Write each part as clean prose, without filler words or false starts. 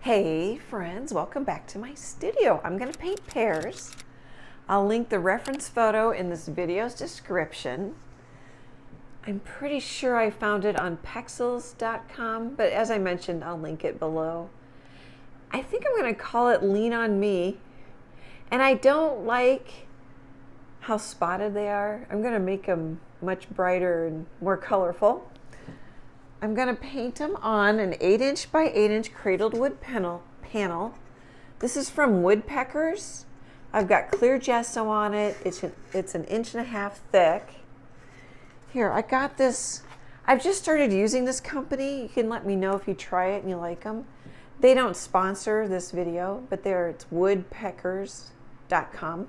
Hey friends, welcome back to my studio. I'm going to paint pears. I'll link the reference photo in this video's description. I'm pretty sure I found it on pexels.com, but as I mentioned, I'll link it below. I think I'm going to call it Lean on Me, and I don't like how spotted they are. I'm going to make them much brighter and more colorful. I'm going to paint them on an 8" by 8" cradled wood panel. This is from Woodpeckers. I've got clear gesso on it. It's 1.5 inches thick. Here, I got this. I've just started using this company. You can let me know if you try it and you like them. They don't sponsor this video, but it's woodpeckers.com.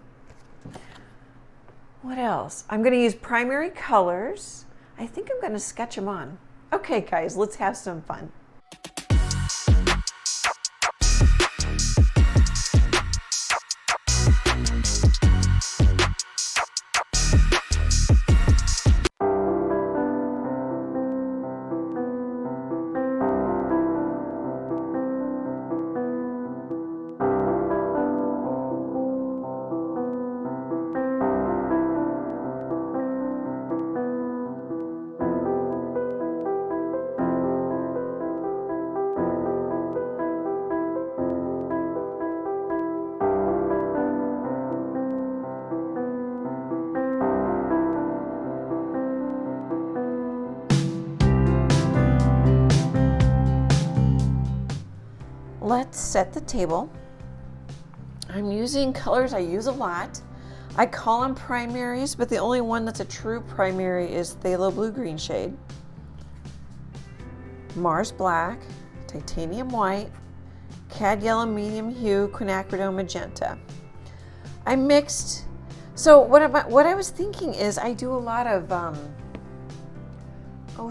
What else? I'm going to use primary colors. I think I'm going to sketch them on. Okay, guys, let's have some fun. Let's set the table. I'm using colors I use a lot. I call them primaries, but the only one that's a true primary is Phthalo Blue Green shade, Mars Black, Titanium White, Cad Yellow Medium Hue, Quinacridone Magenta. I mixed, so what I was thinking is I do a lot of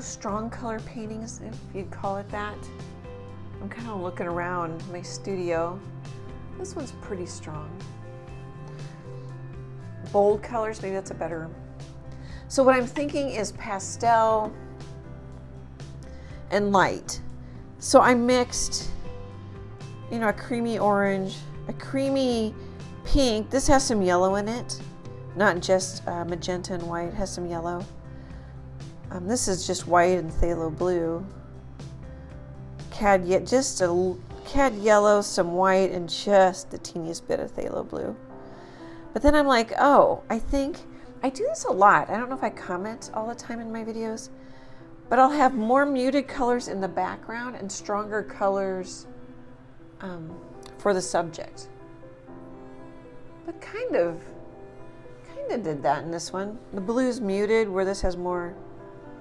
strong color paintings, if you'd call it that. I'm kind of looking around my studio. This one's pretty strong. Bold colors, maybe that's a better. So what I'm thinking is pastel and light. So I mixed, a creamy orange, a creamy pink. This has some yellow in it, not just magenta and white, it has some yellow. This is just white and phthalo blue. Just a cad yellow, some white, and just the teeniest bit of phthalo blue. But then I'm like, I think I do this a lot. I don't know if I comment all the time in my videos, but I'll have more muted colors in the background and stronger colors for the subject. But kind of did that in this one. The blue's muted where this has more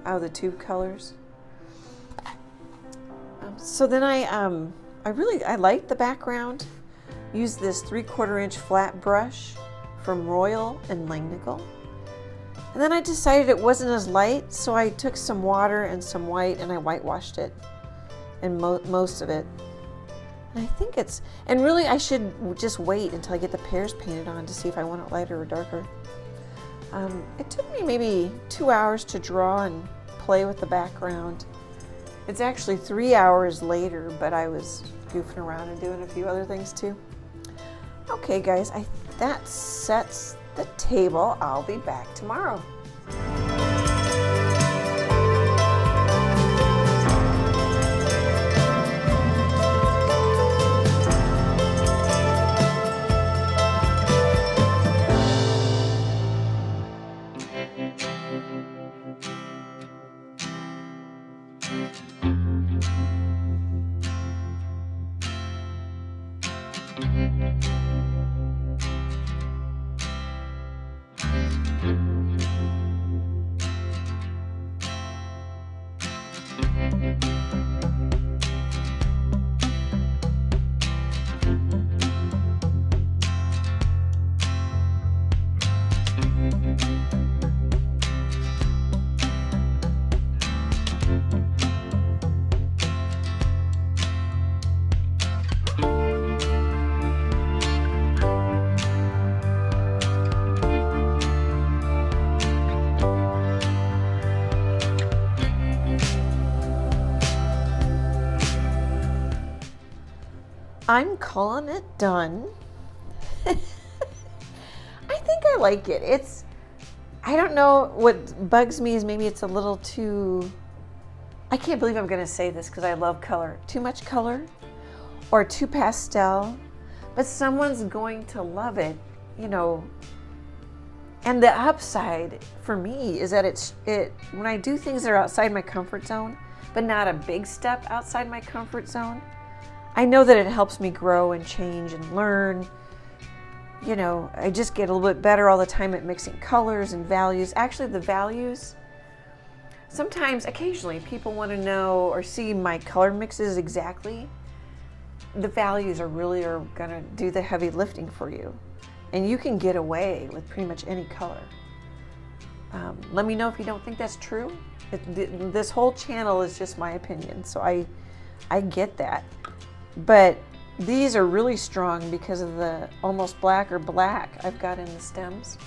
out of the tube colors. So then I liked the background. Used this 3/4 inch flat brush from Royal and Langnickel. And then I decided it wasn't as light, so I took some water and some white and I whitewashed it, and most of it. And I think and really I should just wait until I get the pears painted on to see if I want it lighter or darker. It took me maybe 2 hours to draw and play with the background. It's actually 3 hours later, but I was goofing around and doing a few other things too. Okay guys, that sets the table. I'll be back tomorrow. I'm calling it done. I think I like it. I don't know, what bugs me is maybe it's a little too, I can't believe I'm going to say this because I love color. Too much color or too pastel, but someone's going to love it, you know. And the upside for me is that when I do things that are outside my comfort zone, but not a big step outside my comfort zone, I know that it helps me grow and change and learn. You know, I just get a little bit better all the time at mixing colors and values. Actually, the values, sometimes, occasionally, people want to know or see my color mixes exactly. The values are going to do the heavy lifting for you. And you can get away with pretty much any color. Let me know if you don't think that's true. This whole channel is just my opinion, so I get that. But these are really strong because of the almost black or black I've got in the stems.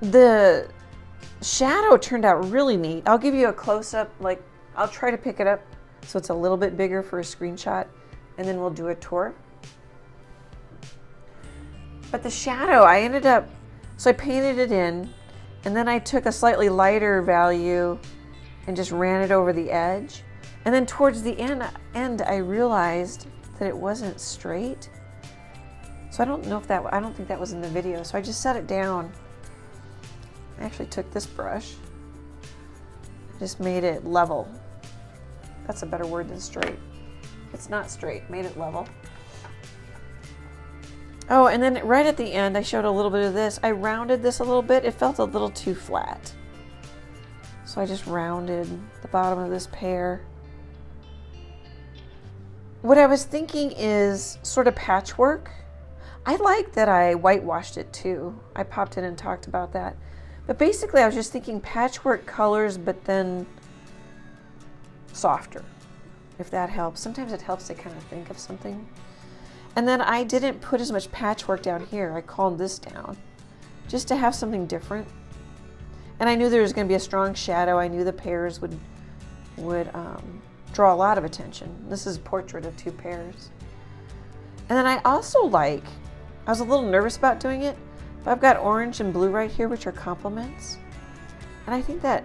The shadow turned out really neat. I'll give you a close-up, like I'll try to pick it up so it's a little bit bigger for a screenshot, and then we'll do a tour. But the shadow, so I painted it in, and then I took a slightly lighter value and just ran it over the edge. And then towards the end, I realized that it wasn't straight. So I don't think that was in the video. So I just set it down. I actually took this brush, just made it level. That's a better word than straight. It's not straight, made it level. Oh, and then right at the end, I showed a little bit of this. I rounded this a little bit. It felt a little too flat. So I just rounded the bottom of this pear. What I was thinking is sort of patchwork. I like that I whitewashed it too. I popped in and talked about that. But basically I was just thinking patchwork colors, but then softer, if that helps. Sometimes it helps to kind of think of something. And then I didn't put as much patchwork down here. I calmed this down just to have something different. And I knew there was going to be a strong shadow. I knew the pears would draw a lot of attention. This is a portrait of two pears. And then I also I was a little nervous about doing it, but I've got orange and blue right here, which are complements. And I think that,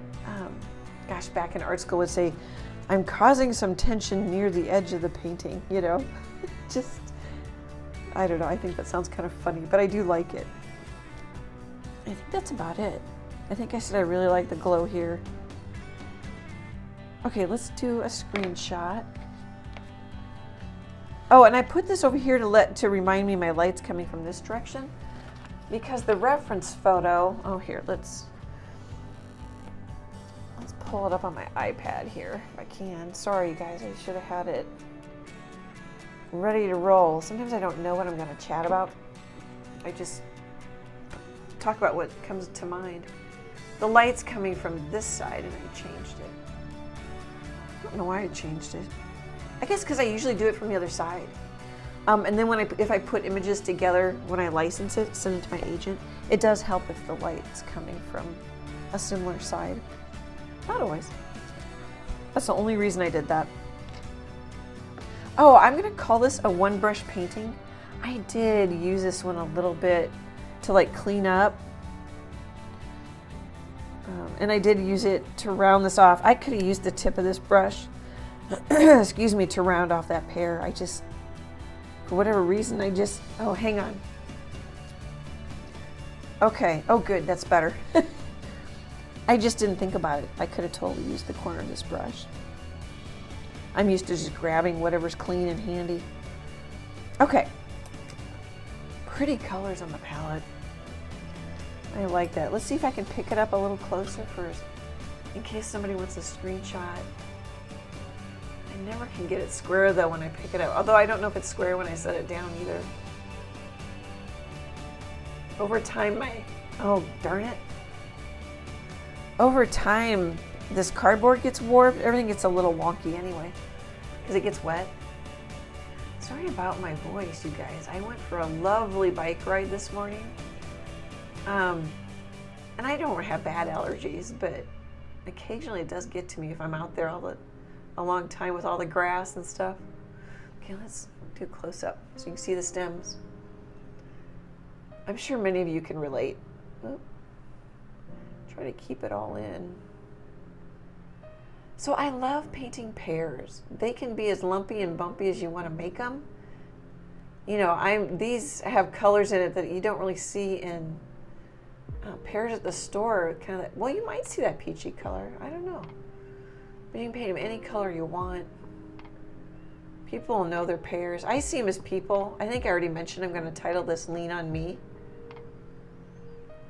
gosh, back in art school would say, I'm causing some tension near the edge of the painting, you know? Just, I don't know, I think that sounds kind of funny, but I do like it. I think that's about it. I think I said I really like the glow here. Okay, let's do a screenshot. Oh, and I put this over here to remind me my light's coming from this direction, because the reference photo, oh here, let's pull it up on my iPad here if I can. Sorry you guys, I should have had it ready to roll. Sometimes I don't know what I'm going to chat about. I just talk about what comes to mind. The light's coming from this side and I changed it. I don't know why I changed it. I guess because I usually do it from the other side. And then if I put images together, when I license it, send it to my agent, it does help if the light's coming from a similar side. Not always. That's the only reason I did that. Oh, I'm gonna call this a one brush painting. I did use this one a little bit to like clean up. And I did use it to round this off. I could have used the tip of this brush, excuse me, to round off that pear. I just, for whatever reason, oh, hang on. Okay, oh good, that's better. I just didn't think about it. I could have totally used the corner of this brush. I'm used to just grabbing whatever's clean and handy. Okay. Pretty colors on the palette. I like that. Let's see if I can pick it up a little closer first, in case somebody wants a screenshot. I never can get it square though when I pick it up, although I don't know if it's square when I set it down either. Over time, oh darn it. Over time, this cardboard gets warped. Everything gets a little wonky anyway, because it gets wet. Sorry about my voice, you guys. I went for a lovely bike ride this morning. And I don't have bad allergies, but occasionally it does get to me if I'm out there a long time with all the grass and stuff. Okay, let's do a close up so you can see the stems. I'm sure many of you can relate. Oop. Try to keep it all in. So I love painting pears. They can be as lumpy and bumpy as you want to make them. You know, these have colors in it that you don't really see in pears at the store. Kind of, well, you might see that peachy color. I don't know. But you can paint them any color you want. People will know they're pears. I see them as people. I think I already mentioned I'm going to title this Lean on Me.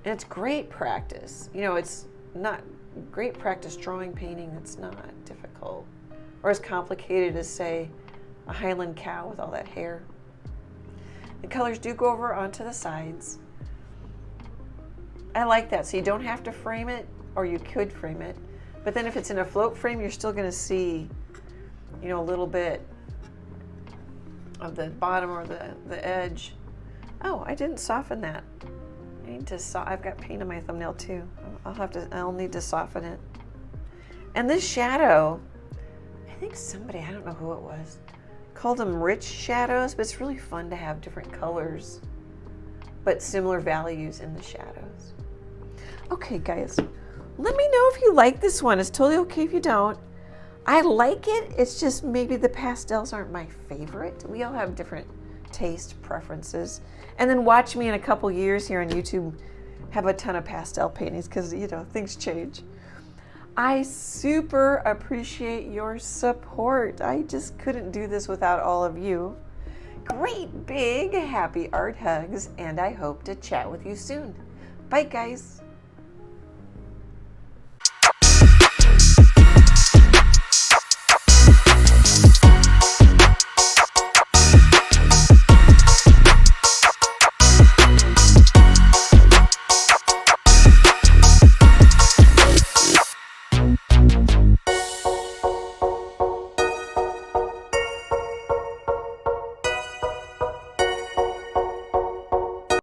And it's great practice. You know, it's not great practice drawing painting that's not difficult or as complicated as, say, a Highland cow with all that hair. The colors do go over onto the sides. I like that, so you don't have to frame it, or you could frame it. But then if it's in a float frame, you're still going to see, you know, a little bit of the bottom or the edge. Oh, I didn't soften that. I need to I've got paint on my thumbnail too. I'll need to soften it. And this shadow, I think somebody, I don't know who it was, called them rich shadows, but it's really fun to have different colors, but similar values in the shadows. Okay, guys, let me know if you like this one. It's totally okay if you don't. I like it. It's just maybe the pastels aren't my favorite. We all have different taste preferences. And then watch me in a couple years here on YouTube have a ton of pastel paintings because, you know, things change. I super appreciate your support. I just couldn't do this without all of you. Great big happy art hugs, and I hope to chat with you soon. Bye, guys.